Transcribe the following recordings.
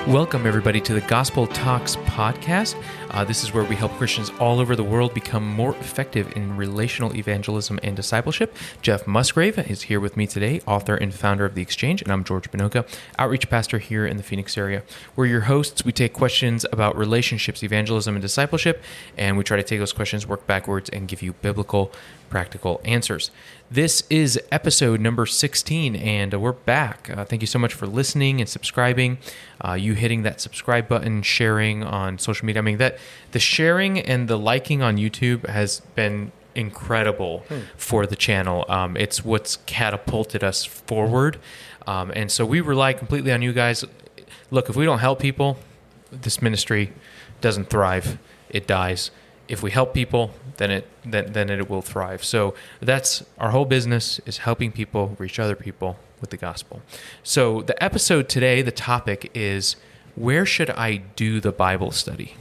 Welcome, everybody, to the Gospel Talks podcast. This is where we help Christians all over the world become more effective in relational evangelism and discipleship. Jeff Musgrave is here with me today, author and founder of The Exchange, and I'm George Binoka, outreach pastor here in the Phoenix area. We're your hosts. We take questions about relationships, evangelism, and discipleship, and we try to take those questions, work backwards, and give you biblical, practical answers. This is episode number 16, and we're back. Thank you so much for listening and subscribing. You hitting that subscribe button, sharing on social media. I mean, that the sharing and the liking on YouTube has been incredible for the channel. It's what's catapulted us forward. And so we rely completely on you guys. Look, if we don't help people, this ministry doesn't thrive. It dies. If we help people, then it will thrive. So that's our whole business, is helping people reach other people with the gospel. So the episode today, the topic is, where should I do the Bible study?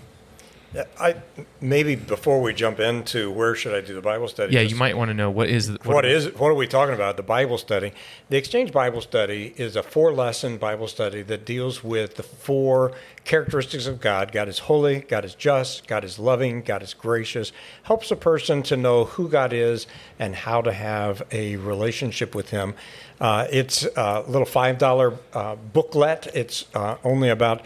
Maybe before we jump into where should I do the Bible study? Yeah, you might want to know what are we talking about? The Bible study. The Exchange Bible Study is a 4-lesson Bible study that deals with the 4 characteristics of God. God is holy, God is just, God is loving, God is gracious. Helps a person to know who God is and how to have a relationship with Him. It's a little $5 booklet. It's only about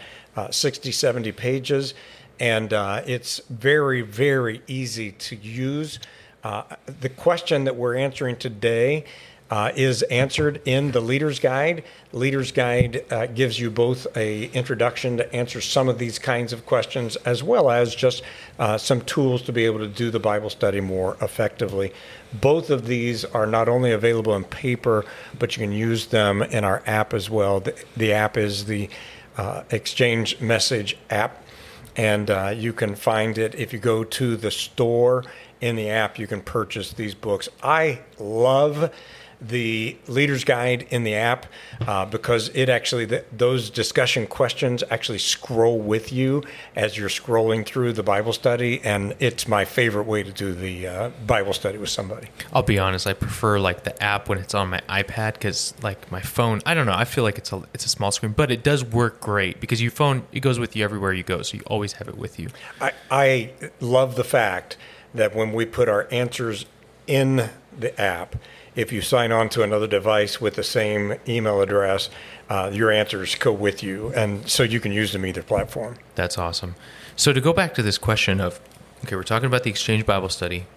60, 70 pages. And it's very, very easy to use. The question that we're answering today is answered in the Leader's Guide. Leader's Guide gives you both an introduction to answer some of these kinds of questions, as well as just some tools to be able to do the Bible study more effectively. Both of these are not only available in paper, but you can use them in our app as well. The app is the Exchange Message app. And you can find it if you go to the store in the app. You can purchase these books. I love the Leader's Guide in the app because it actually those discussion questions actually scroll with you as you're scrolling through the Bible study, and it's my favorite way to do the Bible study with somebody. I'll be honest, I prefer like the app when it's on my iPad, because like my phone, I don't know, I feel like it's a small screen, but it does work great because your phone, it goes with you everywhere you go, so you always have it with you. I love the fact that when we put our answers in the app, if you sign on to another device with the same email address, your answers go with you, and so you can use them either platform. That's awesome. So to go back to this question of, okay, we're talking about the Exchange Bible Study.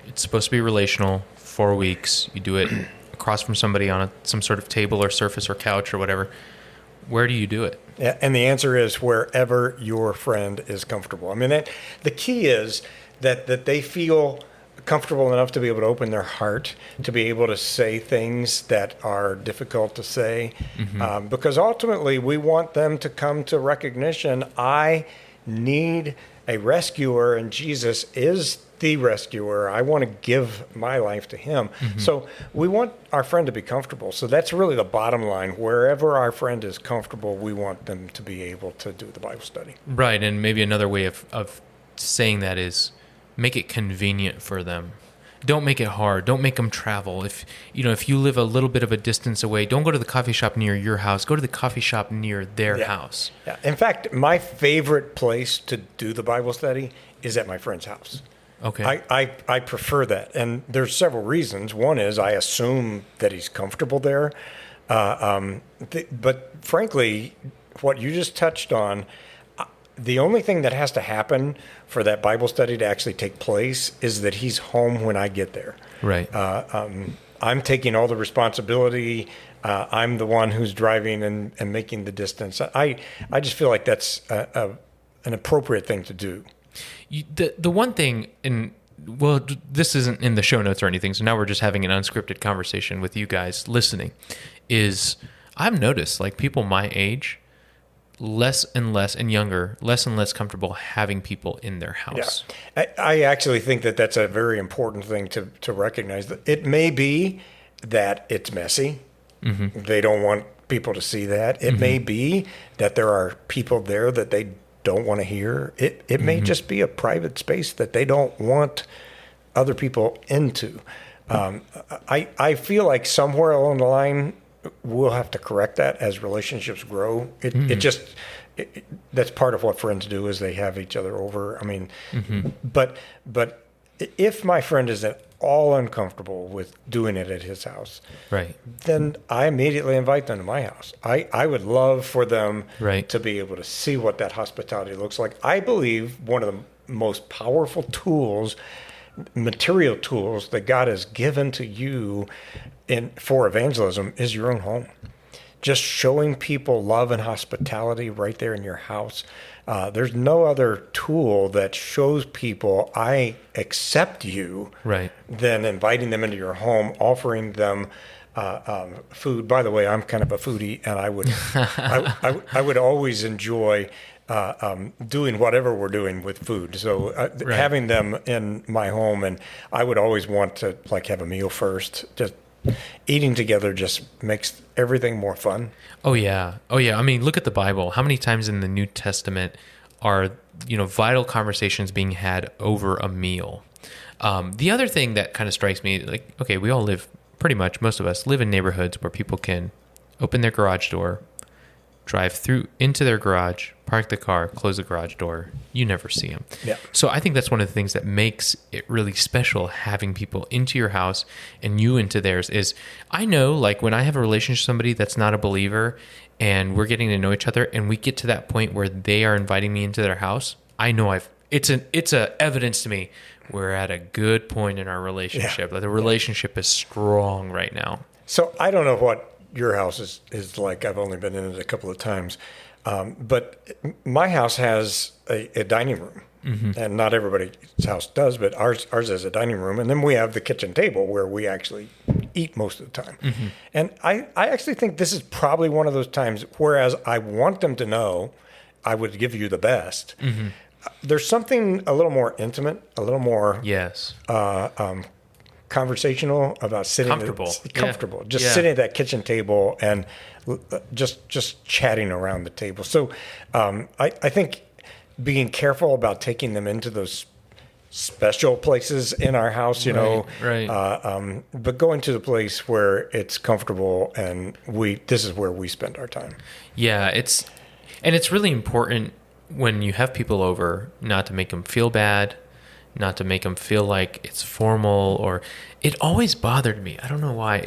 It's supposed to be relational, 4 weeks. You do it across from somebody on some sort of table or surface or couch or whatever. Where do you do it? Yeah, and the answer is wherever your friend is comfortable. I mean, the key is that they feel comfortable enough to be able to open their heart, to be able to say things that are difficult to say, because ultimately we want them to come to recognition, I need a rescuer, and Jesus is the rescuer. I want to give my life to Him. So we want our friend to be comfortable. So that's really the bottom line. Wherever our friend is comfortable, we want them to be able to do the Bible study. Right, and maybe another way of saying that is, make it convenient for them. Don't make it hard. Don't make them travel. If you live a little bit of a distance away, don't go to the coffee shop near your house. Go to the coffee shop near their house. Yeah. In fact, my favorite place to do the Bible study is at my friend's house. Okay. I prefer that, and there's several reasons. One is I assume that he's comfortable there, but frankly, what you just touched on, the only thing that has to happen for that Bible study to actually take place is that he's home when I get there. Right. I'm taking all the responsibility. I'm the one who's driving and making the distance. I just feel like that's an appropriate thing to do. The one thing, this isn't in the show notes or anything, so now we're just having an unscripted conversation with you guys listening, is I've noticed like people my age, less and less, and younger, less and less comfortable having people in their house. Yeah. I actually think that that's a very important thing to recognize. That it may be that it's messy. They don't want people to see that. It may be that there are people there that they don't want to hear. It may just be a private space that they don't want other people into. I feel like somewhere along the line, we'll have to correct that as relationships grow. It just that's part of what friends do is they have each other over. I mean, but if my friend is at all uncomfortable with doing it at his house, Right. then I immediately invite them to my house. I would love for them Right. to be able to see what that hospitality looks like. I believe one of the most powerful tools, material tools that God has given to you for evangelism is your own home. Just showing people love and hospitality right there in your house. There's no other tool that shows people I accept you Right. than inviting them into your home, offering them food. By the way, I'm kind of a foodie, and I would always enjoy doing whatever we're doing with food. So having them in my home, and I would always want to like have a meal first. Just eating together just makes everything more fun. Oh yeah. I mean, look at the Bible. How many times in the New Testament are vital conversations being had over a meal? The other thing that kind of strikes me, like, okay, we all live, pretty much most of us live in neighborhoods where people can open their garage door, drive through into their garage, park the car, close the garage door. You never see them. Yeah. So I think that's one of the things that makes it really special, having people into your house and you into theirs. Is I know, like, when I have a relationship with somebody that's not a believer and we're getting to know each other and we get to that point where they are inviting me into their house, I know it's a evidence to me we're at a good point in our relationship. Yeah. Like, the relationship is strong right now. So I don't know what your house is like. I've only been in it a couple of times. But my house has a dining room. And not everybody's house does, but ours has a dining room. And then we have the kitchen table where we actually eat most of the time. And I actually think this is probably one of those times, whereas I want them to know I would give you the best, there's something a little more intimate, a little more Yes. conversational about sitting Comfortable. just Yeah. sitting at that kitchen table and just chatting around the table. So I think being careful about taking them into those special places in our house, Right. but going to the place where it's comfortable and this is where we spend our time. Yeah, it's really important when you have people over not to make them feel bad, not to make them feel like it's formal. Or it always bothered me. I don't know why.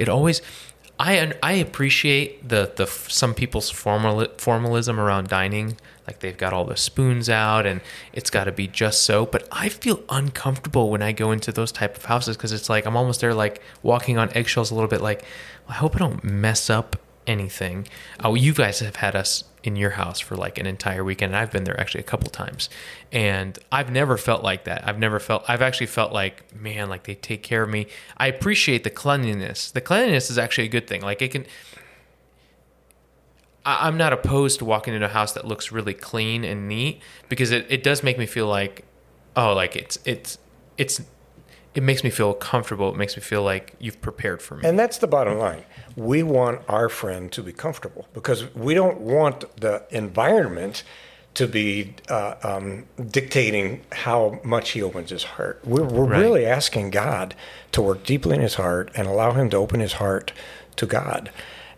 I appreciate the some people's formalism around dining, like they've got all the spoons out and it's got to be just so. But I feel uncomfortable when I go into those type of houses because it's like I'm almost there, like walking on eggshells a little bit. Like, I hope I don't mess up anything. You guys have had us in your house for like an entire weekend, and I've been there actually a couple times, and I've never felt like that. I've actually felt like, man, like they take care of me. I appreciate the cleanliness. The cleanliness is actually a good thing. Like, I'm not opposed to walking into a house that looks really clean and neat, because it does make me feel like, oh, like it makes me feel comfortable. It makes me feel like you've prepared for me. And that's the bottom line. We want our friend to be comfortable because we don't want the environment to be dictating how much he opens his heart. We're Right. really asking God to work deeply in his heart and allow him to open his heart to God.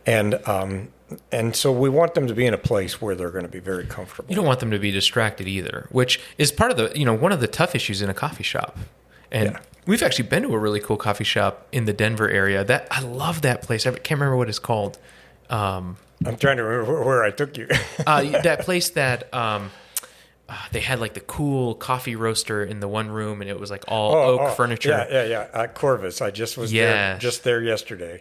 And so we want them to be in a place where they're going to be very comfortable. You don't want them to be distracted either, which is part of the, one of the tough issues in a coffee shop. And Yeah. we've actually been to a really cool coffee shop in the Denver area. I love that place. I can't remember what it's called. I'm trying to remember where I took you. That place that they had like the cool coffee roaster in the one room, and it was like all oak furniture. Yeah. Corvus. I just was there yesterday.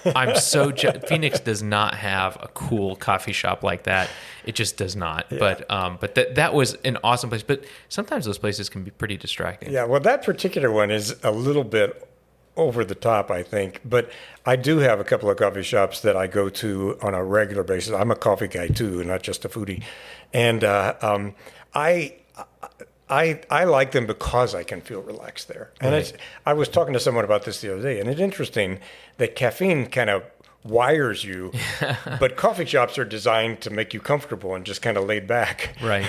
I'm so Phoenix does not have a cool coffee shop like that. It just does not. Yeah. But that was an awesome place. But sometimes those places can be pretty distracting. Yeah, well, that particular one is a little bit over the top, I think. But I do have a couple of coffee shops that I go to on a regular basis. I'm a coffee guy too, not just a foodie. And I like them because I can feel relaxed there. And Right. I was talking to someone about this the other day, and it's interesting that caffeine kind of wires you, but coffee shops are designed to make you comfortable and just kind of laid back. Right.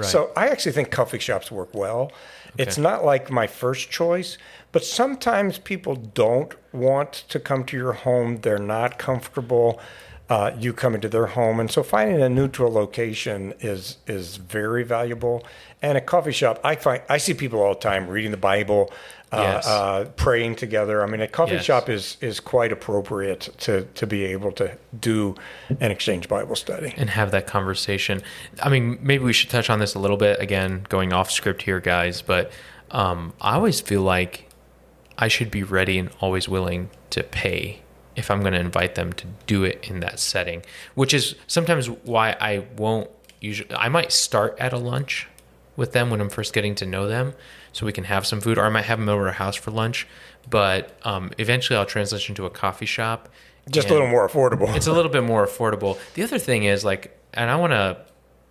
So I actually think coffee shops work well. Okay. It's not like my first choice, but sometimes people don't want to come to your home. They're not comfortable. you come into their home. And so finding a neutral location is very valuable. And a coffee shop, I see people all the time reading the Bible, Yes. praying together. I mean, a coffee Yes. shop is quite appropriate to be able to do an exchange Bible study. And have that conversation. I mean, maybe we should touch on this a little bit, again, going off script here, guys, but I always feel like I should be ready and always willing to pay if I'm going to invite them to do it in that setting, which is sometimes why I might start at a lunch with them when I'm first getting to know them so we can have some food, or I might have them over to our house for lunch, but eventually I'll transition to a coffee shop. Just a little more affordable. It's a little bit more affordable. The other thing is, and I want to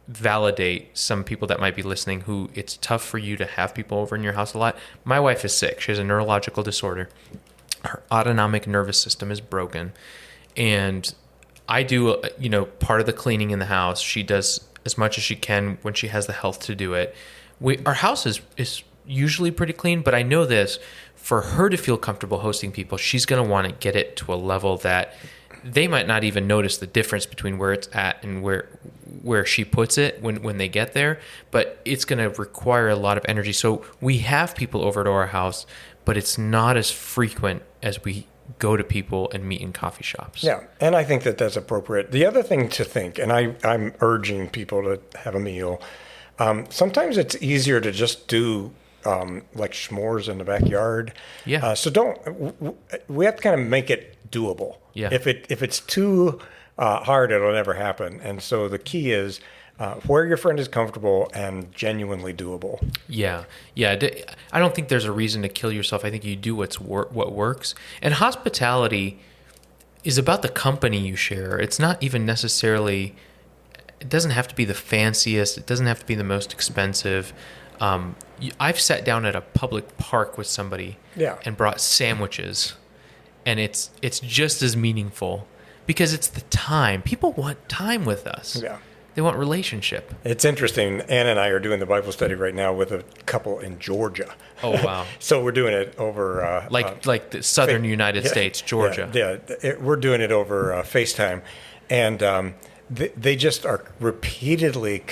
validate some people that might be listening who it's tough for you to have people over in your house a lot. My wife is sick. She has a neurological disorder. Her autonomic nervous system is broken. And I do, part of the cleaning in the house. She does as much as she can when she has the health to do it. Our house is usually pretty clean, but I know this, for her to feel comfortable hosting people, she's going to want to get it to a level that they might not even notice the difference between where it's at and where she puts it when they get there, but it's going to require a lot of energy. So we have people over to our house, but it's not as frequent as we go to people and meet in coffee shops. Yeah, and I think that that's appropriate. The other thing to think, and I'm urging people to have a meal, sometimes it's easier to just do like s'mores in the backyard. Yeah. We have to kind of make it doable. Yeah. If it's too hard, it'll never happen. And so the key is where your friend is comfortable and genuinely doable. Yeah. I don't think there's a reason to kill yourself. I think you do what works. And hospitality is about the company you share. It's not even necessarily, it doesn't have to be the fanciest. It doesn't have to be the most expensive. I've sat down at a public park with somebody and brought sandwiches, and it's just as meaningful because it's the time. People want time with us. Yeah. They want relationship. It's interesting. Ann and I are doing the Bible study right now with a couple in Georgia. Oh, wow. So we're doing it over... like the southern United States, Georgia. Yeah. We're doing it over FaceTime. And they just are repeatedly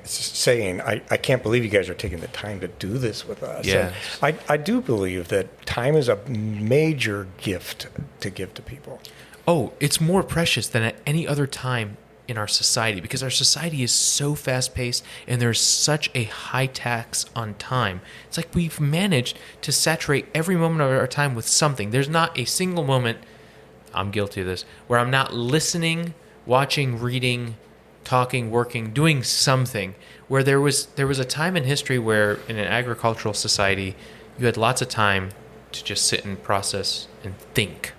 saying, I can't believe you guys are taking the time to do this with us. Yes. And I do believe that time is a major gift to give to people. Oh, it's more precious than at any other time in our society because our society is so fast-paced and there's such a high tax on time. It's like we've managed to saturate every moment of our time with something. There's not a single moment, I'm guilty of this, where I'm not listening, watching, reading, talking, working, doing something. Where there was a time in history where in an agricultural society you had lots of time to just sit and process and think.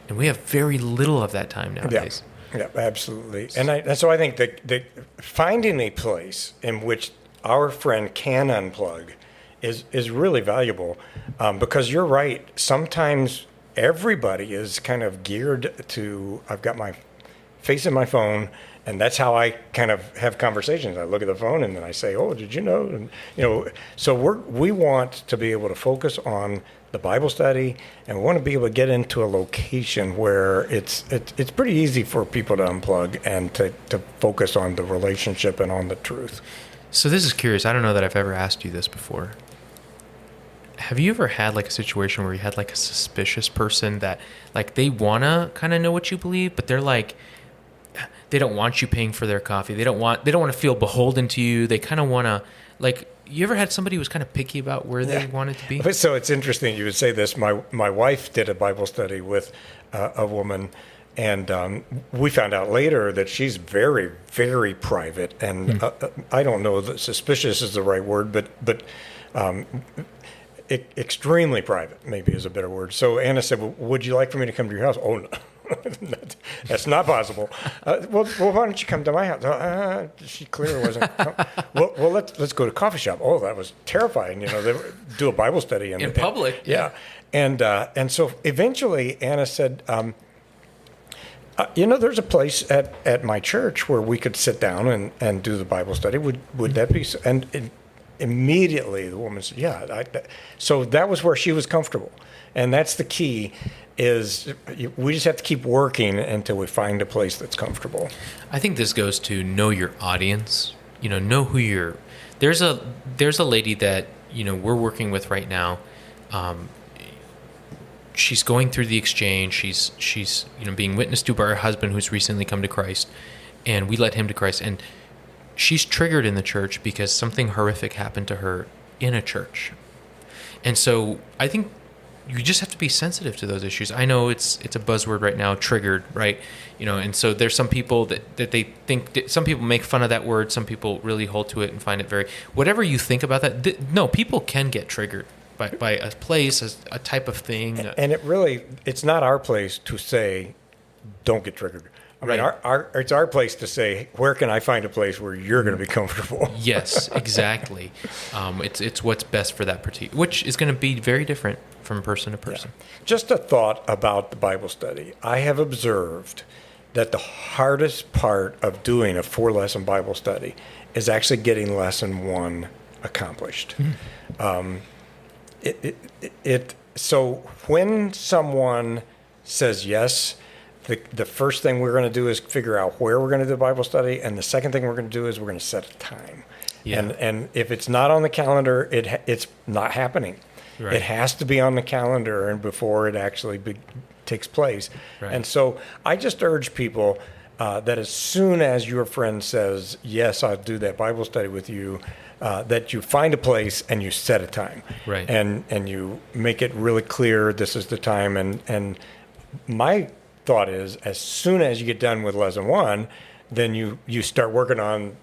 And we have very little of that time nowadays. Yeah, absolutely. And so I think that finding a place in which our friend can unplug is really valuable because you're right. Sometimes everybody is kind of geared to, I've got my face in my phone, and that's how I kind of have conversations. I look at the phone and then I say, "Oh, did you know?" And so we want to be able to focus on the Bible study, and we want to be able to get into a location where it's pretty easy for people to unplug and to focus on the relationship and on the truth. So this is curious. I don't know that I've ever asked you this before. Have you ever had like a situation where you had like a suspicious person that like they want to kind of know what you believe, but they're like, they don't want you paying for their coffee. They don't want to feel beholden to you. They kind of want to, like, you ever had somebody who was kind of picky about where they wanted to be? So it's interesting you would say this. My wife did a Bible study with a woman, and we found out later that she's very, very private. And I don't know that suspicious is the right word, but extremely private maybe is a better word. So Anna said, "Well, would you like for me to come to your house?" "Oh, no." That's not possible. Well, why don't you come to my house? She clearly wasn't. Well, let's go to a coffee shop. Oh, that was terrifying. They do a Bible study in public. Yeah, and so eventually Anna said, there's a place at my church where we could sit down and do the Bible study. Would that be? And immediately the woman said, "Yeah." So that was where she was comfortable. And that's the key. Is we just have to keep working until we find a place that's comfortable. I think this goes to know your audience. Know who you're. There's a lady that we're working with right now. She's going through the exchange. She's being witnessed to by her husband, who's recently come to Christ, and we led him to Christ. And she's triggered in the church because something horrific happened to her in a church. And so I think you just have to be sensitive to those issues. I know it's a buzzword right now, triggered, right? And so there's some people that they think, some people make fun of that word, some people really hold to it and find it very, whatever you think about that, no, people can get triggered by a place, a type of thing. And it's not our place to say, don't get triggered. I mean, it's our place to say, where can I find a place where you're going to be comfortable? Yes, exactly. It's what's best for that particular, which is going to be very different from person to person. Yeah. Just a thought about the Bible study. I have observed that the hardest part of doing a 4-lesson Bible study is actually getting lesson 1 accomplished. Mm-hmm. So when someone says yes, the first thing we're going to do is figure out where we're going to do the Bible study, and the second thing we're going to do is we're going to set a time. Yeah. And if it's not on the calendar, it's not happening. Right. It has to be on the calendar and before it actually takes place. Right. And so I just urge people that as soon as your friend says, yes, I'll do that Bible study with you, that you find a place and you set a time. Right. And you make it really clear this is the time. And my thought is, as soon as you get done with lesson 1, then you start working on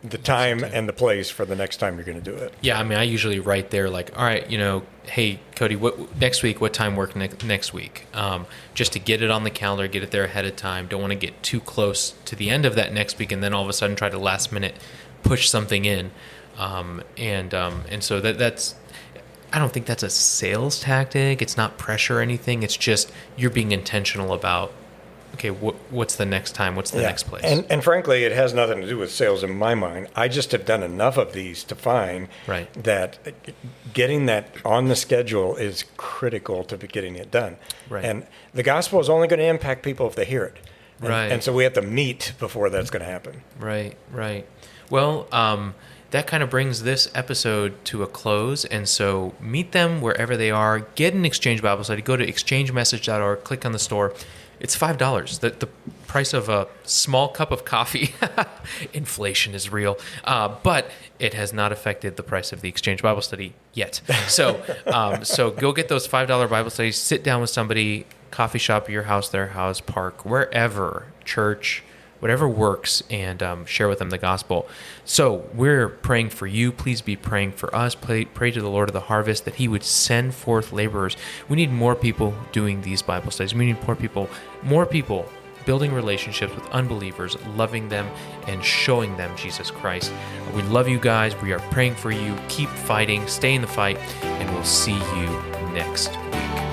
the time and the place for the next time you're going to do it. Yeah, I mean, I usually write there like, all right, hey, Cody, next week, what time work next week? Just to get it on the calendar, get it there ahead of time. Don't want to get too close to the end of that next week and then all of a sudden try to last minute push something in. And so that's, I don't think that's a sales tactic. It's not pressure or anything. It's just you're being intentional about, okay, what's the next time? What's the next place? And frankly, it has nothing to do with sales in my mind. I just have done enough of these to find that getting that on the schedule is critical to getting it done. Right. And the gospel is only going to impact people if they hear it. And so we have to meet before that's going to happen. Right. Well, that kind of brings this episode to a close. And so meet them wherever they are. Get an Exchange Bible Study. Go to exchangemessage.org. Click on the store. It's $5. The price of a small cup of coffee. Inflation is real. But it has not affected the price of the Exchange Bible Study yet. So go get those $5 Bible studies. Sit down with somebody, coffee shop, your house, their house, park, wherever, church, whatever works, and share with them the gospel. So we're praying for you. Please be praying for us. Pray to the Lord of the harvest that he would send forth laborers. We need more people doing these Bible studies. We need more people building relationships with unbelievers, loving them, and showing them Jesus Christ. We love you guys. We are praying for you. Keep fighting. Stay in the fight, and we'll see you next week.